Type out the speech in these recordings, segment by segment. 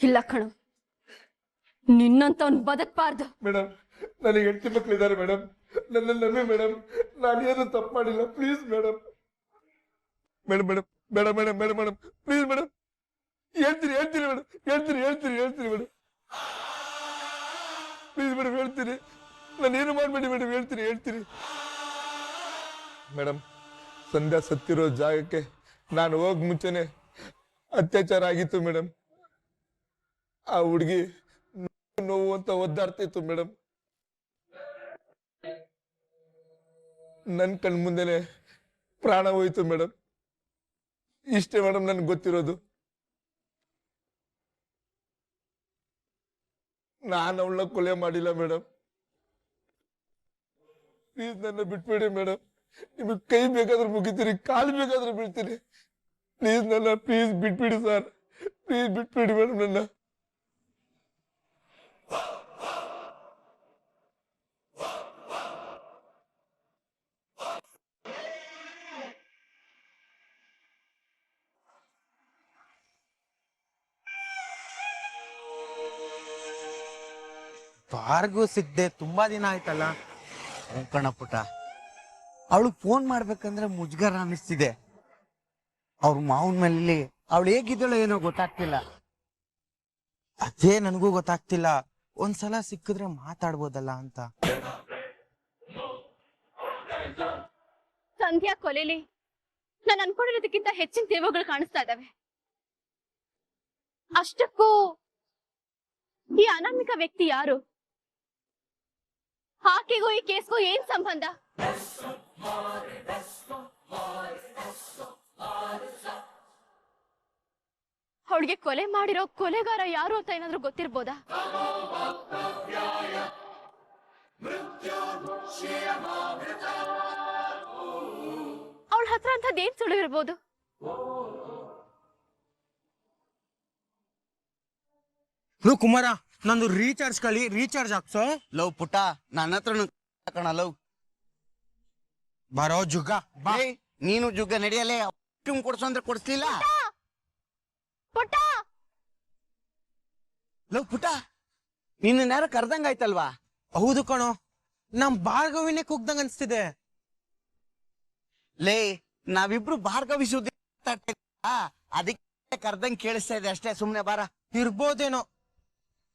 ಇಲ್ಲ ಕಣೋ, ನಿನ್ನಂತವ್ನು ಬದುಕಬಾರ್ದು. ಮೇಡಮ್, ನನಗೆ ಹೆಂಡತಿ ಮಕ್ಕಳಿದ್ದಾರೆ ಮೇಡಮ್, ನನ್ನ ನಂಬಿ ಮೇಡಮ್, ನಾನು ಏನು ತಪ್ಪು ಮಾಡಿಲ್ಲ. Please madam. Madam madam madam madam madam madam please madam, ಹೇಳ್ತೀನಿ ಹೇಳ್ತೀನಿ ಮೇಡಮ್, ಹೇಳ್ತೀನಿ ಹೇಳ್ತೀನಿ ಹೇಳ್ತೀನಿ ಮೇಡಮ್, ಪ್ಲೀಸ್ ಮೇಡಮ್ ಹೇಳ್ತೀನಿ. ನಾನು ಏನು ಮಾಡಬೇಡಿ ಮೇಡಮ್, ಹೇಳ್ತೀನಿ ಹೇಳ್ತೀನಿ ಮೇಡಮ್. ಸಂಧ್ಯಾ ಸತ್ತಿರೋ ಜಾಗಕ್ಕೆ ನಾನು ಹೋಗ್ ಮುಂಚೆನೆ ಅತ್ಯಾಚಾರ ಆಗಿತ್ತು ಮೇಡಮ್. ಆ ಹುಡುಗಿ ನೋವು ಅಂತ ಒದ್ದಾಡ್ತಿತ್ತು ಮೇಡಮ್. ನನ್ನ ಕಣ್ ಮುಂದೆನೆ ಪ್ರಾಣ ಹೋಯ್ತು ಮೇಡಮ್. ಇಷ್ಟೇ ಮೇಡಮ್ ನನ್ಗೆ ಗೊತ್ತಿರೋದು. ನಾನು ಅವಳನ್ನ ಕೊಲೆ ಮಾಡಿಲ್ಲ ಮೇಡಮ್. ಪ್ಲೀಸ್ ನನ್ನ ಬಿಟ್ಬೇಡಿ ಮೇಡಮ್. ನಿಮಗೆ ಕೈ ಬೇಕಾದ್ರೆ ಮುಗಿತೀನಿ, ಕಾಲು ಬೇಕಾದ್ರೆ ಬೀಳ್ತೀನಿ. ಪ್ಲೀಸ್ ನನ್ನ ಪ್ಲೀಸ್ ಬಿಟ್ಬಿಡಿ ಸರ್, ಪ್ಲೀಸ್ ಬಿಟ್ಬಿಡಿ ಮೇಡಮ್ ನನ್ನ. ಭಾರ್ಗವ್ ಸಿಗ್ದೆ ತುಂಬಾ ದಿನ ಆಯ್ತಲ್ಲ. ಕಣ ಪುಟ, ಅವಳು ಫೋನ್ ಮಾಡ್ಬೇಕಂದ್ರೆ ಮುಜುಗರ ಅನಿಸ್ತಿದೆ. ಅವ್ರ ಮಾವನ ಮೇಲೆ ಅವಳು ಹೇಗಿದ್ದಳು ಏನೋ ಗೊತ್ತಾಗ್ತಿಲ್ಲ. ಅದೇ ನನಗೂ ಗೊತ್ತಾಗ್ತಿಲ್ಲ. ಒಂದ್ಸಲ ಸಿಕ್ಕಿದ್ರೆ ಮಾತಾಡ್ಬೋದಲ್ಲ ಅಂತ. ಸಂಧ್ಯಾ ಕೊಲೆಲಿ ನಾನು ಅನ್ಕೊಂಡಿರೋದಕ್ಕಿಂತ ಹೆಚ್ಚಿನ ತೀರ್ವುಗಳು ಕಾಣಿಸ್ತಾ ಇದಾವೆ. ಅಷ್ಟಕ್ಕೂ ಈ ಅನಾಮಿಕ ವ್ಯಕ್ತಿ ಯಾರು? ಆಕೆಗೂ ಈ ಕೇಸ್ಗೂ ಏನ್ ಸಂಬಂಧ? ಅವಳಿಗೆ ಕೊಲೆ ಮಾಡಿರೋ ಕೊಲೆಗಾರ ಯಾರು ಅಂತ ಏನಾದ್ರೂ ಗೊತ್ತಿರ್ಬೋದಾ? ಅವಳ ಹತ್ರ ಅಂತದ್ದೇನ್ ಸುಳ್ಳು ಇರ್ಬೋದು? ಲವ್ ಕುಮಾರ, ನಂದು ರೀಚಾರ್ಜ್ ಕಳಿ, ರೀಚಾರ್ಜ್ ಹಾಕ್ಸೋ. ಲವ್ ಪುಟ್ಟ, ನನ್ನ ಹತ್ರನು ಕಣ ಲವ್. ಬರೋ ಜುಗ್ಗ ಬಾ. ನೀನು ಜುಗ್ಗ ನಡೆಯಲೇ. ಕೊಡ್ಸು ಅಂದ್ರೆ ಕೊಡಿಸ್ಲಿಲ್ಲ. ಪುಟ್ಟ, ಲವ್ ಪುಟ್ಟ, ನಿನ್ನ ಯಾರ ಕರ್ದಂಗಾಯ್ತಲ್ವಾ? ಹೌದು ಕಣೋ, ನಮ್ ಭಾರ್ಗವಿನೇ ಕುಗ್ದಂಗ ಅನ್ಸ್ತಿದೆ. ಲೇ, ನಾವಿಬ್ರು ಭಾರ್ಗವಿ ಸುದ್ದಿ ಅದಕ್ಕೆ ಕರ್ದಂಗ್ ಕೇಳಿಸ್ತಾ ಇದೆ ಅಷ್ಟೇ. ಸುಮ್ನೆ ಬಾರ. ಇರ್ಬೋದೇನೋ.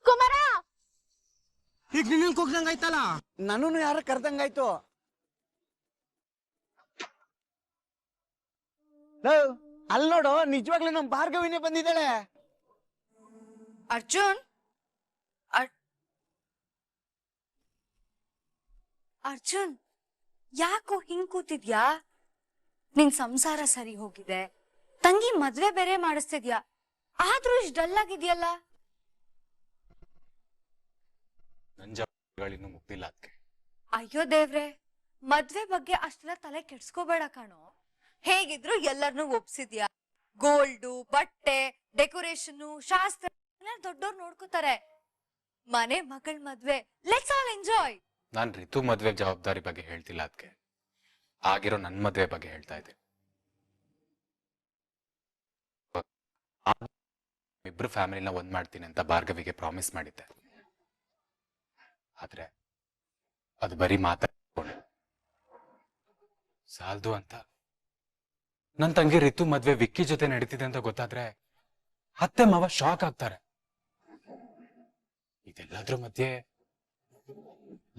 ಕುಮಾರ, ಈಗ ನಿನ್ನ ಕುಗ್ದಂಗ ಆಯ್ತಲ್ಲ. ನನ್ನೂ ಯಾರ ಕರ್ದಂಗಾಯ್ತು. ಅಲ್ಲಿ ನೋಡು, ನಿಜವಾಗ್ಲೂ ನಮ್ ಭಾರ್ಗವಿನೇ ಬಂದಿದ್ದಾಳೆ. ಅರ್ಜುನ್, ಅರ್ಜುನ್, ಯಾಕೋ ಹಿಂಗ್ ಕೂತಿದ್ಯಾ? ನಿನ್ ಸಂಸಾರ ಸರಿ ಹೋಗಿದೆ, ತಂಗಿ ಮದ್ವೆ ಬೇರೆ ಮಾಡಿಸ್ತಿದ್ಯಾ, ಆದ್ರೂ ಇಷ್ಟ ಡಲ್ ಆಗಿದ್ಯಲ್ಲ? ನಂಜಗಳಿನ್ನು ಮುಗ್ದಿಲ್ಲ ಅದಕ್ಕೆ. ಅಯ್ಯೋ ದೇವ್ರೆ, ಮದ್ವೆ ಬಗ್ಗೆ ಅಷ್ಟೆಲ್ಲ ತಲೆ ಕೆಡ್ಸ್ಕೋಬೇಡ ಕಣೋ. ಹೇಗಿದ್ರು ಎಲ್ಲರನ್ನೂ ಒಪ್ಸಿದ್ಯಾ. ಗೋಲ್ಡು, ಬಟ್ಟೆ, ಡೆಕೋರೇಷನ್, ಶಾಸ್ತ್ರ ಎಲ್ಲ ದೊಡ್ಡೋರ್ ನೋಡ್ಕೋತಾರೆ. ಮನೆ ಮಗಳ ಮದ್ವೆ, ಲೆಟ್ಸ್ ಆಲ್ ಎಂಜಾಯ್. ನಾನ್ ರಿತು ಮದ್ವೆ ಜವಾಬ್ದಾರಿ ಬಗ್ಗೆ ಹೇಳ್ತಿಲ್ಲ ಅದಕ್ಕೆ, ಆಗಿರೋ ನನ್ ಮದ್ವೆ ಬಗ್ಗೆ ಹೇಳ್ತಾ ಇದ್ದೆ. ಇಬ್ರು ಫ್ಯಾಮಿಲಿನ ಒಂದ್ ಮಾಡ್ತೀನಿ ಅಂತ ಭಾರ್ಗವಿಗೆ ಪ್ರಾಮಿಸ್ ಮಾಡಿದ್ದೆ. ಆದ್ರೆ ಅದು ಬರೀ ಮಾತಾಡ್ಕೊಂಡೆ ಸಾಲ್ದು ಅಂತ. ನನ್ ತಂಗಿ ರಿತು ಮದ್ವೆ ವಿಕ್ಕಿ ಜೊತೆ ನಡೀತಿದೆ ಅಂತ ಗೊತ್ತಾದ್ರೆ ಅತ್ತೆ ಮಾವ ಶಾಕ್ ಆಗ್ತಾರೆ. ಇದೆಲ್ಲದ್ರ ಮಧ್ಯೆ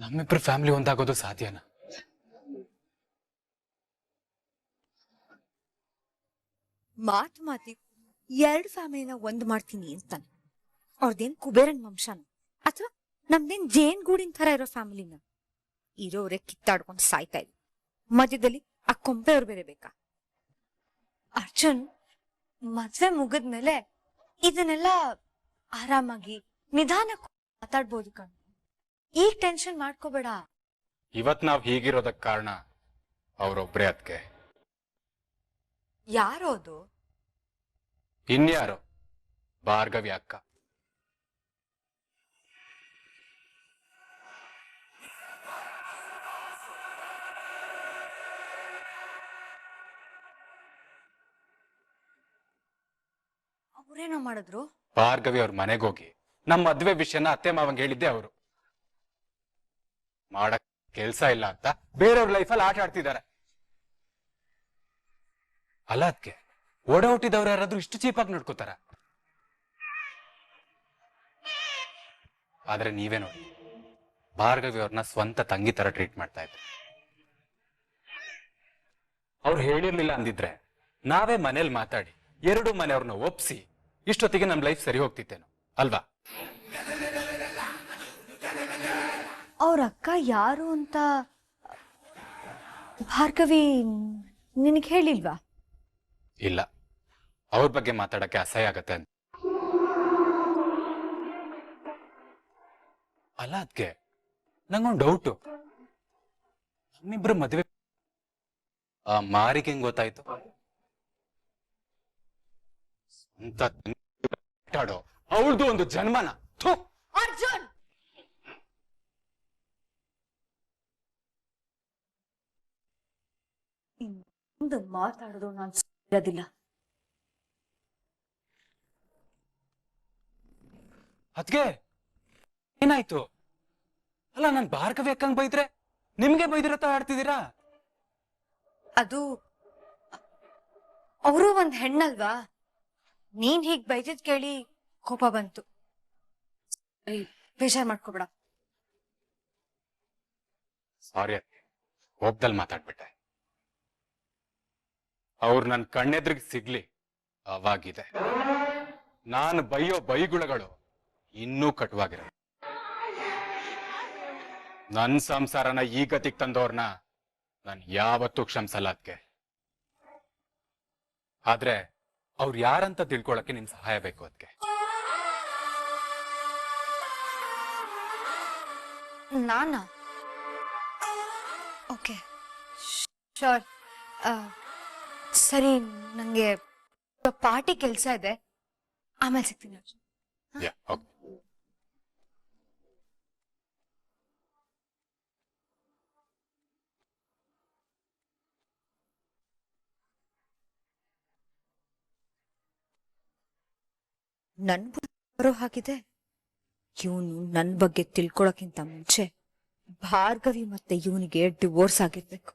ನಮ್ಮಿಬ್ರು ಫ್ಯಾಮಿಲಿ ಒಂದಾಗೋದು ಸಾಧ್ಯನಾ? ಮಾತಿ ಎರಡು ಫ್ಯಾಮಿಲಿನ ಒಂದ್ ಮಾಡ್ತೀನಿ ಅಂತಾನೆ. ಅವ್ರದೇನ್ ಕುಬೇರನ್ ವಂಶನ ಅಥವಾ ನಮ್ದೇನ್ ಜೇನ್ ಗೂಡಿನ ತರ ಇರೋ ಫ್ಯಾಮಿಲಿನ? ಇರೋರೆ ಕಿತ್ತಾಡ್ಕೊಂಡು ಸಾಯ್ತಾ ಇದ್ವಿ, ಮಧ್ಯದಲ್ಲಿ ಆ ಕೊಂಪೆಯವ್ರು ಬೇರೆ ಬೇಕಾ? ಅರ್ಜುನ್, ಮದ್ವೆ ಮುಗಿದ್ಮೇಲೆ ಇದನ್ನೆಲ್ಲ ಆರಾಮಾಗಿ ನಿಧಾನಕ್ಕೆ ಮಾತಾಡ್ಬೋದು ಕಣ್. ಈಗ ಟೆನ್ಷನ್ ಮಾಡ್ಕೋಬೇಡ. ಇವತ್ ನಾವ್ ಹೀಗಿರೋದಕ್ ಕಾರಣ ಅವ್ರೊಬ್ರೇ ಅದಕ್ಕೆ. ಯಾರೋ ಅದು? ಇನ್ಯಾರು? ಭಾರ್ಗವಿ ಅಕ್ಕ. ಅವ್ರೇನೋ ಮಾಡಿದ್ರು? ಭಾರ್ಗವಿ ಅವ್ರ ಮನೆಗೆ ಹೋಗಿ ನಮ್ಮ ಮದ್ವೆ ವಿಷಯನ ಅತ್ತೆ ಮಾವಂಗೆ ಹೇಳಿದ್ದೆ ಅವರು. ಮಾಡಕ್ ಕೆಲ್ಸ ಇಲ್ಲ ಅಂತ ಬೇರೆಯವ್ರ ಲೈಫಲ್ಲಿ ಆಟ ಆಡ್ತಿದ್ದಾರೆ. ಅಲ್ಲ ಅದಕ್ಕೆ ಓಡ ಹುಟ್ಟಿದವ್ರು ಯಾರಾದ್ರೂ ಇಷ್ಟು ಚೀಪಾಗಿ ನೋಡ್ಕೋತಾರ? ಆದ್ರೆ ನೀವೇ ನೋಡಿ, ಭಾರ್ಗವಿ ಅವ್ರನ್ನ ಸ್ವಂತ ತಂಗಿ ತರ ಟ್ರೀಟ್ ಮಾಡ್ತಾ ಇದ್ರು. ಅವ್ರು ಹೇಳಿರ್ಲಿಲ್ಲ ಅಂದಿದ್ರೆ ನಾವೇ ಮನೇಲಿ ಮಾತಾಡಿ 2 ಮನೆಯವ್ರನ್ನ ಒಪ್ಸಿ ಇಷ್ಟೊತ್ತಿಗೆ ನಮ್ ಲೈಫ್ ಸರಿ ಹೋಗ್ತಿತ್ತೇನೋ ಅಲ್ವಾ? ಅವ್ರ ಅಕ್ಕ ಯಾರು ಅಂತ ಭಾರ್ಗವಿ ನಿನಗೆ ಹೇಳಿಲ್ವಾ? ಇಲ್ಲ, ಅವ್ರ ಬಗ್ಗೆ ಮಾತಾಡಕ್ಕೆ ಅಸಹ್ಯ ಆಗತ್ತೆ ಅಂತ. ಅಲ್ಲ ಅದ್ಕೆ ನಂಗೊಂದು ಡೌಟು, ನಮ್ಮಿಬ್ರು ಮದ್ವೆ ಆ ಮಾರಿಗೆ ಹೆಂಗ್ ಗೊತ್ತಾಯ್ತು? ಅಂತ ಅವಳದು ಒಂದು ಜನ್ಮನ. ಥು! ಅರ್ಜುನ್, ಇನ್ನೊಂದು ಮಾತಾಡೋದು ನಾನು ಇರೋದಿಲ್ಲ. ಅದ್ಕೆ ಏನಾಯ್ತು? ಅಲ್ಲ, ನಾನ್ ಭಾರ್ಗವಿ ಅಕ್ಕಂಗ್ ಬೈದ್ರೆ ನಿಮ್ಗೆ ಬೈದಿರತ್ತ ಆಡ್ತಿದ್ದೀರಾ? ಅದು ಅವರು ಒಂದ್ ಹೆಣ್ಣಲ್ವಾ, ನೀನ್ ಹೀಗ್ ಬೈದಿದ್ ಕೇಳಿ ಕೋಪ ಬಂತು. ಬೇಜಾರ್ ಮಾಡ್ಕೋಬೇಡ. ಸಾರಿ, ಕೋಪದಲ್ಲಿ ಮಾತಾಡ್ಬಿಟ್ಟೆ. ಅವ್ರು ನನ್ ಕಣ್ಣೆದ್ರಿಗೆ ಸಿಗ್ಲಿ ಅವಾಗಿದೆ. ನಾನು ಬೈಯೋ ಬೈಗುಳಗಳು ಇನ್ನೂ ಕಟುವಾಗಿರ. ನನ್ ಸಂಸಾರನ ಈ ಗತಿಗೆ ತಂದವ್ರನ್ನ ನಾನು ಯಾವತ್ತೂ ಕ್ಷಮಿಸಲ್ಲ ಅದ್ಕೆ. ಆದ್ರೆ ಅವ್ರು ಯಾರಂತ ತಿಳ್ಕೊಳಕ್ಕೆ ನಿಮ್ ಸಹಾಯ ಬೇಕು ಅದ್ಕೆ. ನಾನಾ? Okay, sure. ಸರಿ, ನಂಗೆ ಪಾರ್ಟಿ ಕೆಲ್ಸ ಇದೆ, ಆಮೇಲೆ ಸಿಗ್ತೀನಿ. ಓಕೆ. ನನ್ ಬರೋ ಹಾಗಿದೆ. ಇವನು ನನ್ ಬಗ್ಗೆ ತಿಳ್ಕೊಳಕ್ಕಿಂತ ಮುಂಚೆ ಭಾರ್ಗವಿ ಮತ್ತೆ ಇವನಿಗೆ ಡಿವೋರ್ಸ್ ಆಗಿರ್ಬೇಕು.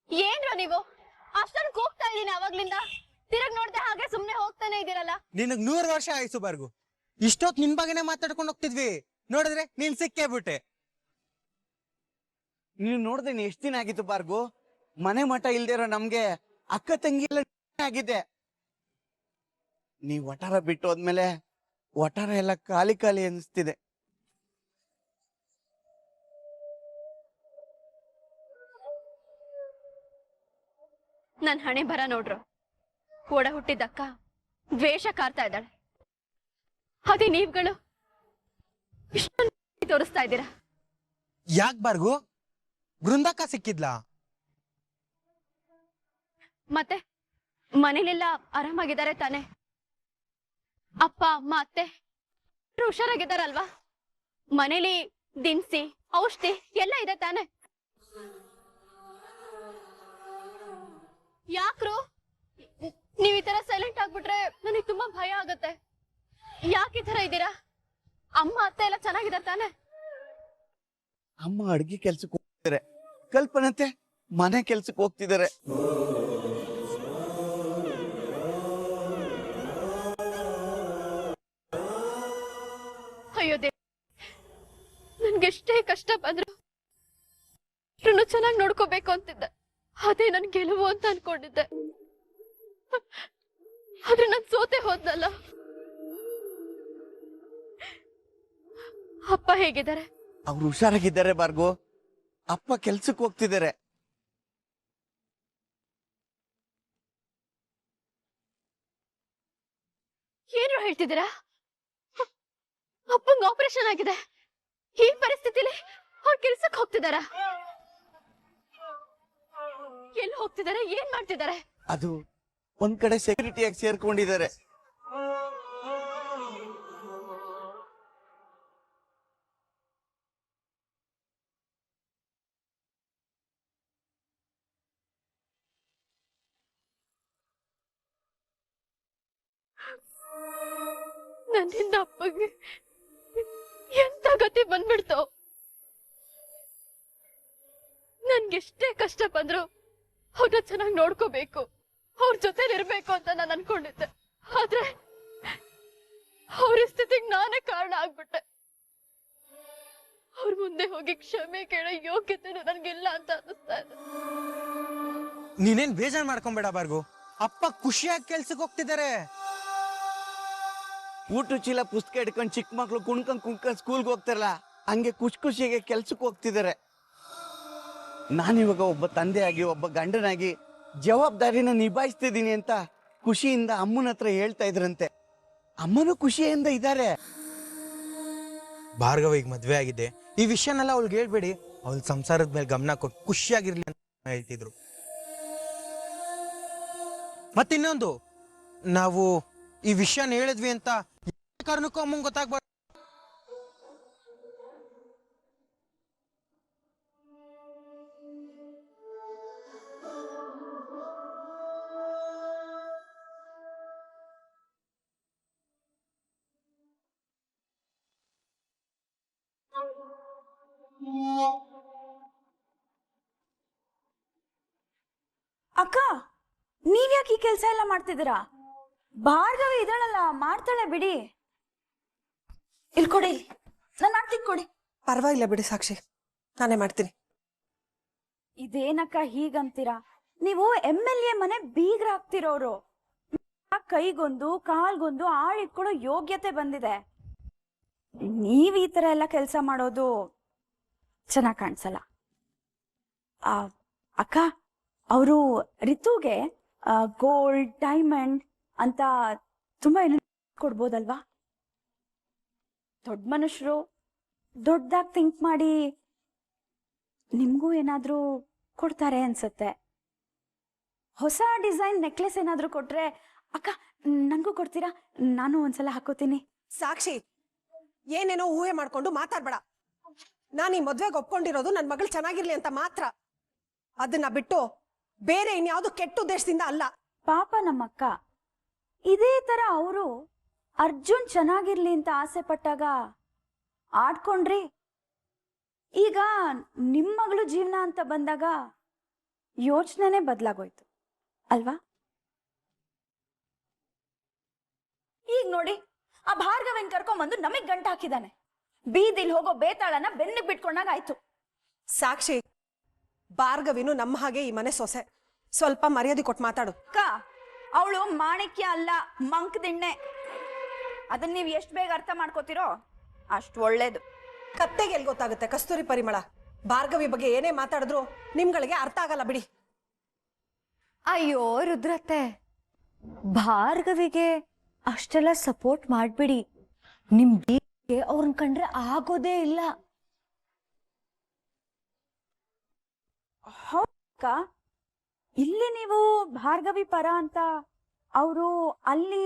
ಏನ್ರ ನೀವು ಅಷ್ಟೊಂದು ಕೂಗ್ತಾ ಇದೀನಿ ಅವಾಗ್ಲಿಂದ, ತಿರಗ್ ನೋಡ್ದೆ ಹಾಗೆ ಸುಮ್ನೆ ಹೋಗ್ತಾನೆ ಇದೀರಲ್ಲ. ನಿನಗ್ 100 ವರ್ಷ ಆಯ್ತು ಬಾರ್ಗು. ಇಷ್ಟೊತ್ ನಿನ್ ಬಗ್ಗೆನೆ ಮಾತಾಡ್ಕೊಂಡು ಹೋಗ್ತಿದ್ವಿ, ನೋಡಿದ್ರೆ ನೀನ್ ಸಿಕ್ಕೇ ಬಿಟ್ಟೆ. ನೀನು ನೋಡ್ದೆ ಎಷ್ಟ್ ದಿನ ಆಗಿತ್ತು ಬಾರ್ಗು? ಮನೆ ಮಠ ಇಲ್ದಿರೋ ನಮ್ಗೆ ಅಕ್ಕ ತಂಗಿ ಎಲ್ಲ ಆಗಿದೆ. ನೀವ್ ವಟಾರ ಬಿಟ್ಟು ಹೋದ್ಮೇಲೆ ವಟಾರ ಎಲ್ಲ ಖಾಲಿ ಖಾಲಿ ಅನಿಸ್ತಿದೆ. ನನ್ ಹಣೆ ಬರ ನೋಡ್ರು, ಒಡ ಹುಟ್ಟಿದಕ್ಕ ದ್ವೇಷ ಕಾರ್ತಾ ಇದ್ದಾಳೆ. ಅದೇ ನೀವ್ಗಳು ಇಷ್ಟೊಂದು ತೋರಿಸ್ತಾ ಇದ್ದೀರಾ. ಯಾಕ್ ಬಾರ್ಗು? ಬೃಂದಕ್ಕ ಸಿಕ್ಕಿದ್ಲಾ? ಮತ್ತೆ ಮನೇಲೆಲ್ಲ ಆರಾಮಾಗಿದ್ದಾರೆ ತಾನೆ? ಅಪ್ಪ ಅಮ್ಮ ಅತ್ತೆ ಹುಷಾರಾಗಿದ್ದಾರಲ್ವಾ? ಮನೇಲಿ ದಿನಸಿ ಔಷಧಿ ಎಲ್ಲ ಇದೆ ತಾನೆ? ಯಾಕ್ರು ನೀವ್ ಈ ತರ ಸೈಲೆಂಟ್ ಆಗ್ಬಿಟ್ರೆ ನನಗೆ ತುಂಬಾ ಭಯ ಆಗತ್ತೆ. ಯಾಕೆ ಈ ತರ ಇದ್ದೀರಾ? ಅಮ್ಮ ಅತ್ತೆ ಎಲ್ಲ ಚೆನ್ನಾಗಿದ್ದಾರೆ ತಾನೆ? ಅಮ್ಮ ಅಡ್ಗೆ ಕೆಲ್ಸಕ್ಕೆ ಹೋಗ್ತಿದ್ದಾರೆ, ಕಲ್ಪನತೆ ಮನೆ ಕೆಲ್ಸಕ್ಕೆ ಹೋಗ್ತಿದ್ದಾರೆ. ಅಯ್ಯೋ ದೇವ್, ನನ್ಗೆಷ್ಟೇ ಕಷ್ಟ ಬಂದ್ರು ಚೆನ್ನಾಗಿ ನೋಡ್ಕೋಬೇಕು ಅಂತಿದ್ದೆ. ಅದೇ ನನ್ ಗೆಲುವು ಅಂತ ಅನ್ಕೊಂಡಿದ್ದೆ. ಆದ್ರೆ ನಾನ್ ಸೋತೆ ಹೋದ್ನಲ್ಲ. ಅಪ್ಪ ಹೇಗಿದ್ದಾರೆ? ಅವ್ರು ಹುಷಾರಾಗಿದ್ದಾರೆ ಬಾರ್ಗು. ಅಪ್ಪ ಕೆಲ್ಸಕ್ಕೆ ಹೋಗ್ತಿದ್ದಾರೆ. ಏನು ಹೇಳ್ತಿದ್ದೀರಾ? ಅಪ್ಪಂಗೆ ಆಪರೇಷನ್ ಆಗಿದೆ. ಈ ಪರಿಸ್ಥಿತಿಲಿ ಅವ್ರು ಕೆಲ್ಸಕ್ಕೆ ಹೋಗ್ತಿದಾರ? ಎಲ್ಲಿ ಹೋಗ್ತಿದ್ದಾರೆ? ಏನ್ ಮಾಡ್ತಿದ್ದಾರೆ? ಅದು ಒಂದ್ ಕಡೆ ಸೆಕ್ಯೂರಿಟಿಯಾಗಿ ಸೇರ್ಕೊಂಡಿದ್ದಾರೆ. ನನ್ನಿಂದ ಅಪ್ಪಗೆ ಎಂತ ಗತಿ ಬಂದ್ಬಿಡ್ತು. ನನ್ಗೆಷ್ಟೇ ಕಷ್ಟ ಬಂದ್ರು ಅವ್ರನ್ನ ಚೆನ್ನಾಗಿ ನೋಡ್ಕೋಬೇಕು, ಅವ್ರ ಜೊತೆ ಇರ್ಬೇಕು ಅಂತ ನಾನು ಅನ್ಕೊಂಡಿದ್ದೆ. ಆದ್ರೆ ಅವ್ರ ಸ್ಥಿತಿಗೆ ನಾನೇ ಕಾರಣ ಆಗ್ಬಿಟ್ಟೆ. ಅವ್ರ ಮುಂದೆ ಹೋಗಿ ಕ್ಷಮೆ ಕೇಳೋ ಯೋಗ್ಯತೆನೂ ನನ್ಗಿಲ್ಲ ಅಂತ ಅನ್ನಿಸ್ತಾ ಇದೆ. ನೀನೇನ್ ಬೇಜಾರ್ ಮಾಡ್ಕೊಂಬೇಡ ಭಾರ್ಗು, ಅಪ್ಪ ಖುಷಿಯಾಗಿ ಕೆಲ್ಸಕ್ಕೆ ಹೋಗ್ತಿದ್ದಾರೆ. ಊಟ ಚೀಲ ಪುಸ್ತಕ ಹಿಡ್ಕೊಂಡು ಚಿಕ್ಕ ಮಕ್ಳು ಕುಣ್ಕೊಂಡ್ ಸ್ಕೂಲ್ಗೆ ಹೋಗ್ತಾರಲ್ಲ, ಹಂಗೆ ಖುಷಿಗೆ ಕೆಲ್ಸಕ್ಕೆ ಹೋಗ್ತಿದ್ದಾರೆ. ನಾನಿವಾಗ ಒಬ್ಬ ತಂದೆಯಾಗಿ ಒಬ್ಬ ಗಂಡನಾಗಿ ಜವಾಬ್ದಾರಿನ ನಿಭಾಯಿಸ್ತಿದ್ದೀನಿ ಅಂತ ಖುಷಿಯಿಂದ ಅಮ್ಮನ ಹತ್ರ ಹೇಳ್ತಾ ಇದ್ರಂತೆ. ಅಮ್ಮನೂ ಖುಷಿಯಿಂದ ಇದ್ದಾರೆ. ಭಾರ್ಗವ ಈಗ ಮದ್ವೆ ಆಗಿದೆ, ಈ ವಿಷಯನೆಲ್ಲ ಅವಳಿಗೆ ಹೇಳ್ಬೇಡಿ, ಅವಳ ಸಂಸಾರದ ಮೇಲೆ ಗಮನ ಕೊಟ್ಟು ಖುಷಿಯಾಗಿರ್ಲಿ ಅಂತ ಹೇಳ್ತಿದ್ರು. ಮತ್ತಿನ್ನೊಂದು, ನಾವು ಈ ವಿಷಯನ ಹೇಳಿದ್ವಿ ಅಂತ ಕಾರಣಕ್ಕೂ ಅಮ್ಮಂಗೆ ಗೊತ್ತಾಗ್ಬಾರ್ದು. ಅಕ್ಕ, ನೀವ್ಯಾಕೆ ಈ ಕೆಲ್ಸ ಎಲ್ಲ ಮಾಡ್ತಿದ್ದೀರಾ? ಭಾರ್ಗವಿ ಇದಳಲ್ಲ, ಮಾಡ್ತಾಳೆ ಬಿಡಿ. ಕೊಡಿ, ನಾನು ಮಾಡ್ತೀನಿ, ಕೊಡಿ. ಪರವಾಗಿಲ್ಲ ಬಿಡಿ ಸಾಕ್ಷಿ, ನಾನೇ ಮಾಡ್ತೀನಿ. ಇದೇನಕ್ಕ ಹೀಗಂತೀರಾ? ನೀವು MLA ಮನೆ ಬೀಗ್ರಾಗ್ತಿರೋರು. ಕೈಗೊಂದು ಕಾಲ್ಗೊಂದು ಆಳಿಟ್ಕೊಳ್ಳೋ ಯೋಗ್ಯತೆ ಬಂದಿದೆ. ನೀವ್ ಈ ತರ ಎಲ್ಲ ಕೆಲ್ಸ ಮಾಡೋದು ಚೆನ್ನಾಗ್ ಕಾಣಿಸಲ್ಲ. ಅಕ್ಕ, ಅವರು ರಿತುಗೆ ಗೋಲ್ಡ್ ಡೈಮಂಡ್ ಅಂತ ತುಂಬಾ ಏನೋ ಕೊಡ್ಬೋದಲ್ವಾ? ದೊಡ್ಡ ಮನುಷ್ಯರು ದೊಡ್ಡದಾಗಿ ಥಿಂಕ್ ಮಾಡಿ ನಿಮ್ಗೂ ಏನಾದ್ರೂ ಕೊಡ್ತಾರೆ ಅನ್ಸುತ್ತೆ. ಹೊಸ ಡಿಸೈನ್ ನೆಕ್ಲೆಸ್ ಏನಾದ್ರೂ ಕೊಟ್ರೆ, ಅಕ್ಕ ನನ್ಗೂ ಕೊಡ್ತೀರಾ? ನಾನು ಒಂದ್ಸಲ ಹಾಕೋತೀನಿ. ಸಾಕ್ಷಿ, ಏನೇನೋ ಊಹೆ ಮಾಡ್ಕೊಂಡು ಮಾತಾಡ್ಬೇಡ. ನಾನು ಈ ಮದ್ವೆಗೆ ಒಪ್ಕೊಂಡಿರೋದು ನನ್ನ ಮಗಳು ಚೆನ್ನಾಗಿರ್ಲಿ ಅಂತ ಮಾತ್ರ. ಅದನ್ನ ಬಿಟ್ಟು ಬೇರೆ ಇನ್ಯಾವುದು ಕೆಟ್ಟ ಉದ್ದೇಶದಿಂದ ಅಲ್ಲ. ಪಾಪ ನಮ್ಮಕ್ಕ, ಇದೇ ತರ ಅವರು ಅರ್ಜುನ್ ಚೆನ್ನಾಗಿರ್ಲಿ ಅಂತ ಆಸೆ ಪಟ್ಟಾಗ ಆಡ್ಕೊಂಡ್ರಿ. ಈಗ ನಿಮ್ ಮಗಳು ಜೀವನ ಅಂತ ಬಂದಾಗ ಯೋಚನೆನೇ ಬದಲಾಗೋಯ್ತು ಅಲ್ವಾ? ಈಗ ನೋಡಿ, ಆ ಭಾರ್ಗವನ್ ಕರ್ಕೊಂಬಂದು ನಮಗ್ ಗಂಟ ಹಾಕಿದಾನೆ. ಬೀದಿಲ್ ಹೋಗೋ ಬೇತಾಳನ ಬೆನ್ನಿಗೆ ಬಿಟ್ಕೊಂಡಾಗ ಆಯ್ತು. ಸಾಕ್ಷಿ, ಭಾರ್ಗವಿನು ನಮ್ಮ ಹಾಗೆ ಈ ಮನೆ ಸೊಸೆ. ಸ್ವಲ್ಪ ಮರ್ಯಾದೆ ಕೊಟ್ಟು ಮಾತಾಡು. ಅಕ್ಕ, ಅವಳು ಮಾಣಿಕ್ಯ ಅಲ್ಲ, ಮಂಕ್ ದಿಣ್ಣೆ. ಅದನ್ನ ನೀವ್ ಎಷ್ಟ್ ಬೇಗ ಅರ್ಥ ಮಾಡ್ಕೋತಿರೋ ಅಷ್ಟು ಒಳ್ಳೇದು. ಕತ್ತೆಗೆ ಎಲ್ಲಿ ಗೊತ್ತಾಗುತ್ತೆ ಕಸ್ತೂರಿ ಪರಿಮಳ? ಭಾರ್ಗವಿ ಬಗ್ಗೆ ಏನೇ ಮಾತಾಡಿದ್ರು ನಿಮ್ಗಳಿಗೆ ಅರ್ಥ ಆಗಲ್ಲ ಬಿಡಿ. ಅಯ್ಯೋ ರುದ್ರತ್ತೆ, ಭಾರ್ಗವಿಗೆ ಅಷ್ಟೆಲ್ಲ ಸಪೋರ್ಟ್ ಮಾಡ್ಬಿಡಿ. ನಿಮ್ ಬೀಗೆ ಅವ್ರನ್ನ ಕಂಡ್ರೆ ಆಗೋದೇ ಇಲ್ಲ. ಹೌದಕ್ಕ, ಇಲ್ಲಿ ನೀವು ಭಾರ್ಗವಿ ಪರ ಅಂತ ಅವರು ಅಲ್ಲಿ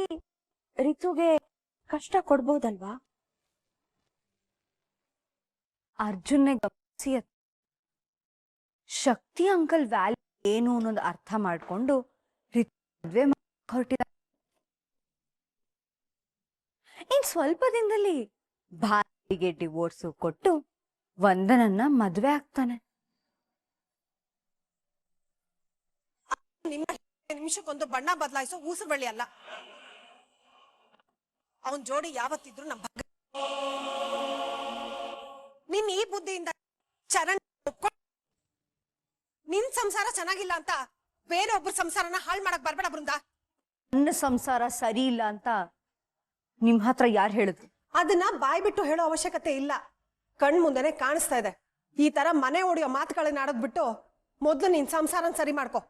ರಿತುಗೆ ಕಷ್ಟ ಕೊಡ್ಬೋದಲ್ವಾ? ಅರ್ಜುನ್ನೇ ಗಮನಿಸಿ ಶಕ್ತಿ ಅಂಕಲ್ ವ್ಯಾಲ್ಯೂ ಏನು ಅನ್ನೋದು ಅರ್ಥ ಮಾಡ್ಕೊಂಡು ಮದ್ವೆ ಹೊರಟಿದ. ಇನ್ ಸ್ವಲ್ಪ ದಿನದಲ್ಲಿ ಭಾರ್ಗವಿಗೆ ಡಿವೋರ್ಸು ಕೊಟ್ಟು ವಂದನನ್ನ ಮದ್ವೆ ಆಗ್ತಾನೆ. ನಿಮಿಷಕ್ಕೊಂದು ಬಣ್ಣ ಬದಲಾಯಿಸೋ ಊಸು ಬಳ್ಳಿ ಅಲ್ಲ. ಅವನ್ ಜೋಡಿ ಯಾವತ್ತಿದ್ರು ನಮ್ಮ ನಿನ್ ಈ ಬುದ್ಧಿಯಿಂದ ಚರಣ್ ನಿನ್ ಸಂಸಾರ ಚೆನ್ನಾಗಿಲ್ಲ ಅಂತ ಬೇರೆ ಒಬ್ಬರ ಸಂಸಾರನ ಹಾಳು ಮಾಡಕ್ ಬರ್ಬೇಡ ಬೃಂದ. ನನ್ನ ಸಂಸಾರ ಸರಿ ಇಲ್ಲ ಅಂತ ನಿಮ್ ಹತ್ರ ಯಾರು ಹೇಳಿದ್ರು? ಅದನ್ನ ಬಾಯ್ ಬಿಟ್ಟು ಹೇಳೋ ಅವಶ್ಯಕತೆ ಇಲ್ಲ. ಕಣ್ ಮುಂದೆನೆ ಕಾಣಿಸ್ತಾ ಇದೆ. ಈ ತರ ಮನೆ ಹೊಡಿಯೋ ಮಾತುಗಳನ್ನ ಆಡೋದ್ ಬಿಟ್ಟು ಮೊದ್ಲು ನಿನ್ ಸಂಸಾರನ ಸರಿ ಮಾಡ್ಕೊ.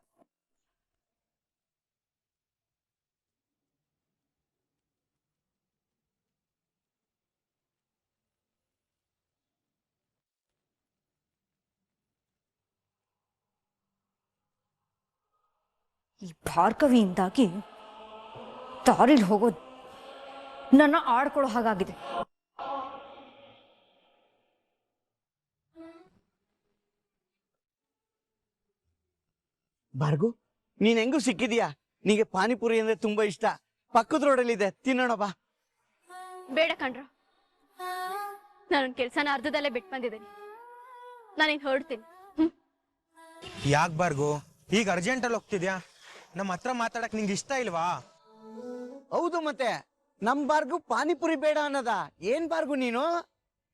ಈ ಭಾರ್ಗವಿಯಿಂದಾಗಿ ದಾರಿಲಿ ಹೋಗೋದು ನನ್ನ ಆಡ್ಕೊಳ್ಳೋ ಹಾಗಾಗಿದೆ. ಭಾರ್ಗು, ನೀನ್ ಹೆಂಗೂ ಸಿಕ್ಕಿದ್ಯಾ? ನಿಂಗೆ ಪಾನಿಪುರಿ ಅಂದ್ರೆ ತುಂಬಾ ಇಷ್ಟ. ಪಕ್ಕದ ರೋಡಲ್ಲಿ ಇದೆ, ತಿನ್ನೋಣ ಬಾ. ಬೇಡ ಕಣ್ರು, ನಾನು ಕೆಲ್ಸನ ಅರ್ಧದಲ್ಲೇ ಬಿಟ್ಟು ಬಂದಿದ್ದೀನಿ. ನಾನೀಗ ಹೊರಡ್ತೀನಿ. ಯಾಕೆ ಬಾರ್ಗು ಈಗ ಅರ್ಜೆಂಟಲ್ಲಿ ಹೋಗ್ತಿದ್ಯಾ? ನಮ್ಮ ಹತ್ರ ಮಾತಾಡಕ್ ನಿಂಗೆ ಇಷ್ಟ ಇಲ್ವಾ? ಹೌದು ಮತ್ತೆ ನಮ್ ಬಾರ್ಗು ಪಾನಿಪುರಿ ಬೇಡ ಅನ್ನದ ಏನ್ ಬಾರ್ಗು ನೀನು?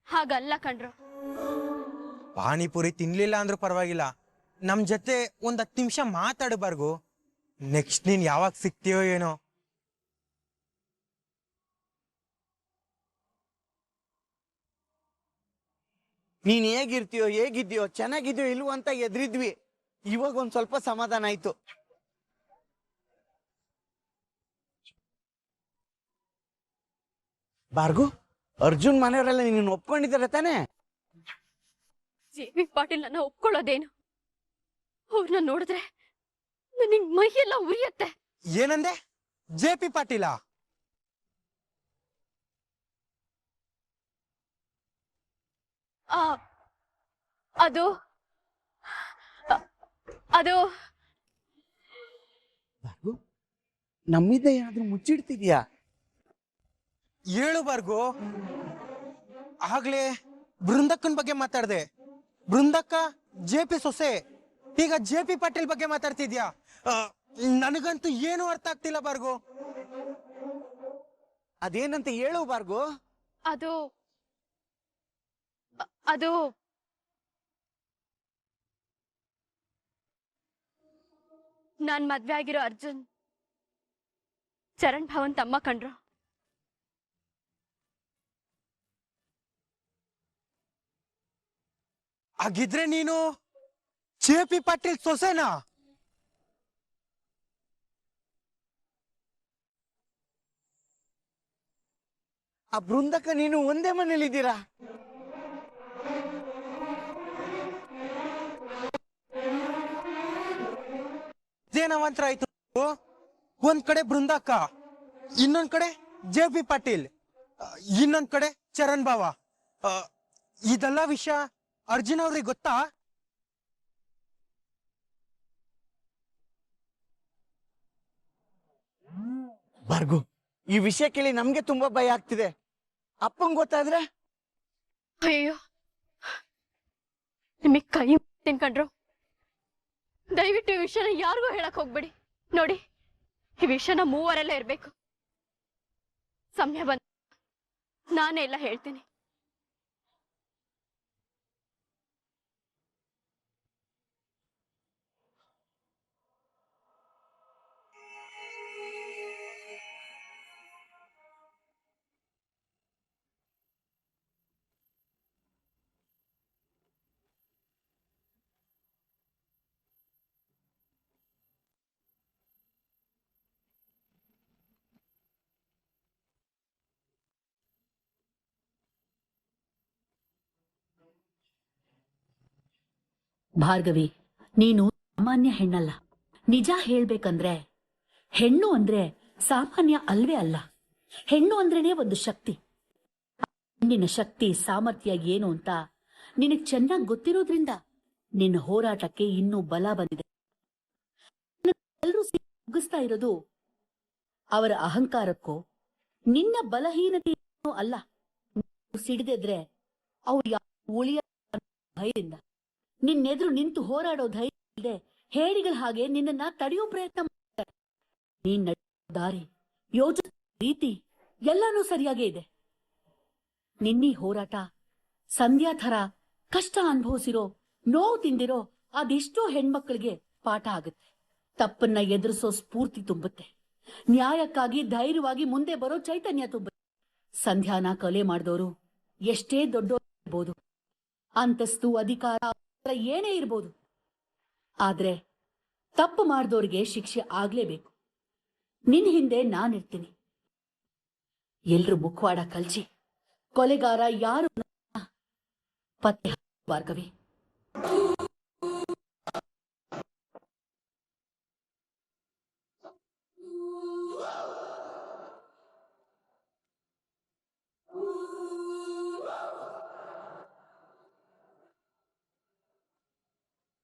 ಹಾಗಲ್ಲ ಕಣ್ರು. ಪಾನಿಪುರಿ ತಿನ್ಲಿಲ್ಲ ಅಂದ್ರೂ ಪರವಾಗಿಲ್ಲ, ನಮ್ ಜೊತೆ ಒಂದ್ 10 ನಿಮಿಷ ಮಾತಾಡಬಾರ್ಗು. ನೆಕ್ಸ್ಟ್ ನೀನ್ ಯಾವಾಗ ಸಿಗ್ತೀಯೋ ಏನೋ. ನೀನ್ ಹೇಗಿದ್ಯೋ ಚೆನ್ನಾಗಿದ್ಯೋ ಇಲ್ವೋ ಅಂತ ಎದ್ರಿದ್ವಿ. ಇವಾಗ ಒಂದ್ ಸ್ವಲ್ಪ ಸಮಾಧಾನ ಆಯ್ತು. ಬಾರ್ಗು, ಅರ್ಜುನ್ ಮನೆಯವರೆಲ್ಲ ನೀನು ಒಪ್ಕೊಂಡಿದ್ದಾರೆ ತಾನೆ? ಜೆ.ವಿ. ಪಾಟೀಲ್ ನನ್ನ ಒಪ್ಕೊಳ್ಳೋದೇನು? ಅವ್ರನ್ನ ನೋಡಿದ್ರೆ ನನಗ್ ಮೈಯೆಲ್ಲ ಉರಿಯತ್ತೆ. ಏನಂದೆ? ಜೆ.ಪಿ. ಪಾಟೀಲ? ಅದು ಅದು ಬಾರ್ಗು, ನಮ್ಮಿಂದ ಏನಾದ್ರೂ ಮುಚ್ಚಿಡ್ತಿದ್ಯಾ? ಹೇಳು ಬಾರ್ಗು. ಆಗ್ಲೇ ಬೃಂದಕ್ಕನ್ ಬಗ್ಗೆ ಮಾತಾಡ್ದೆ. ಬೃಂದಕ್ಕ ಜೆ.ಪಿ. ಸೊಸೆ, ಈಗ ಜೆ.ಪಿ. ಪಾಟೀಲ್ ಬಗ್ಗೆ ಮಾತಾಡ್ತಿದ್ಯಾ? ನನಗಂತೂ ಏನು ಅರ್ಥ ಆಗ್ತಿಲ್ಲ ಬಾರ್ಗು. ಅದೇನಂತ ಹೇಳು ಬಾರ್ಗು. ಅದು ಅದು ನಾನ್ ಮದ್ವೆ ಆಗಿರೋ ಅರ್ಜುನ್ ಚರಣ್ ಭವನ್ ತಮ್ಮ ಕಣ್ರು. ಹಾಗಿದ್ರೆ ನೀನು ಜೆ.ಪಿ. ಪಾಟೀಲ್ ಸೊಸೆನಾ? ಆ ಬೃಂದಕ್ಕ ನೀನು ಒಂದೇ ಮನೇಲಿ ಇದ್ದೀರಾ? ಇದೇನವಂತರ ಆಯ್ತು. ಒಂದ್ ಕಡೆ ಬೃಂದಕ್ಕ, ಇನ್ನೊಂದ್ ಕಡೆ ಜೆ.ಪಿ. ಪಾಟೀಲ್, ಇನ್ನೊಂದ್ ಕಡೆ ಚರಣ್ ಬಾವ. ಇದೆಲ್ಲ ವಿಷಯ ಅರ್ಜುನ್ ಅವ್ರಿಗೆ ಗೊತ್ತಾ? ಬಾರ್ಗು, ಈ ವಿಷಯ ಕೇಳಿ ನಮ್ಗೆ ತುಂಬಾ ಭಯ ಆಗ್ತಿದೆ. ಅಪ್ಪಂಗ್ ಗೊತ್ತಾದ್ರೆ? ಅಯ್ಯೋ, ನಿಮಗ್ ಕೈ ತಿನ್ಕಂಡ್ರು. ದಯವಿಟ್ಟು ಈ ವಿಷಯನ ಯಾರಿಗೂ ಹೇಳಕ್ ಹೋಗ್ಬೇಡಿ. ನೋಡಿ, ಈ ವಿಷಯನ ಮೂವರೆಲ್ಲ ಇರ್ಬೇಕು. ಸಮಯ ಬಂದ ನಾನೇ ಎಲ್ಲ ಹೇಳ್ತೀನಿ. ಭಾರ್ಗವಿ, ನೀನು ಸಾಮಾನ್ಯ ಹೆಣ್ಣಲ್ಲ. ನಿಜ ಹೇಳ್ಬೇಕಂದ್ರೆ ಹೆಣ್ಣು ಅಂದ್ರೆ ಸಾಮಾನ್ಯ ಅಲ್ವೇ ಅಲ್ಲ. ಹೆಣ್ಣು ಅಂದ್ರೇನೆ ಒಂದು ಶಕ್ತಿ. ಹೆಣ್ಣಿನ ಶಕ್ತಿ ಸಾಮರ್ಥ್ಯ ಏನು ಅಂತ ನಿನಗ್ ಚೆನ್ನಾಗಿ ಗೊತ್ತಿರೋದ್ರಿಂದ ನಿನ್ನ ಹೋರಾಟಕ್ಕೆ ಇನ್ನೂ ಬಲ ಬಂದಿದೆ. ಎಲ್ಲರೂ ಮುಗಿಸ್ತಾ ಇರೋದು ಅವರ ಅಹಂಕಾರಕ್ಕೋ ನಿನ್ನ ಬಲಹೀನತೆಯೋ ಅಲ್ಲ. ಸಿಡಿದಿದ್ರೆ ಅವ್ರು ಉಳಿಯ ಭಯದಿಂದ ನಿನ್ನೆದುರು ನಿಂತು ಹೋರಾಡೋ ಧೈರ್ಯ ಇಲ್ಲದೆ ಹೇಡಿಗಳ ಹಾಗೆ ನಿನ್ನನ್ನ ತಡೆಯೋ ಪ್ರಯತ್ನ ಮಾಡ್ತಾರೆ. ನೀನ್ ನಡೆಯೋ ದಾರಿ, ಯೋಚನೆ, ರೀತಿ ಎಲ್ಲಾನು ಸರಿಯಾಗೇ ಇದೆ. ನಿನ್ನೀ ಹೋರಾಟ ಸಂಧ್ಯಾ ಥರ ಕಷ್ಟ ಅನುಭವಿಸಿರೋ, ನೋವು ತಿಂದಿರೋ ಅದೆಷ್ಟೋ ಹೆಣ್ಮಕ್ಳಿಗೆ ಪಾಠ ಆಗುತ್ತೆ. ತಪ್ಪನ್ನ ಎದುರಿಸೋ ಸ್ಫೂರ್ತಿ ತುಂಬುತ್ತೆ. ನ್ಯಾಯಕ್ಕಾಗಿ ಧೈರ್ಯವಾಗಿ ಮುಂದೆ ಬರೋ ಚೈತನ್ಯ ತುಂಬುತ್ತೆ. ಸಂಧ್ಯಾನ ಕೊಲೆ ಮಾಡಿದವರು ಎಷ್ಟೇ ದೊಡ್ಡೋರ್ಬೋದು, ಅಂತಸ್ತು, ಅಧಿಕಾರ ಏನೇ ಇರ್ಬೋದು, ಆದ್ರೆ ತಪ್ಪು ಮಾಡಿದವ್ರಿಗೆ ಶಿಕ್ಷೆ ಆಗ್ಲೇಬೇಕು. ನಿನ್ ಹಿಂದೆ ನಾನಿರ್ತೀನಿ. ಎಲ್ರು ಮುಖವಾಡ ಕಲ್ಚಿ ಕೊಲೆಗಾರ ಯಾರು ಪತ್ತೆ ಭಾರ್ಗವಿ.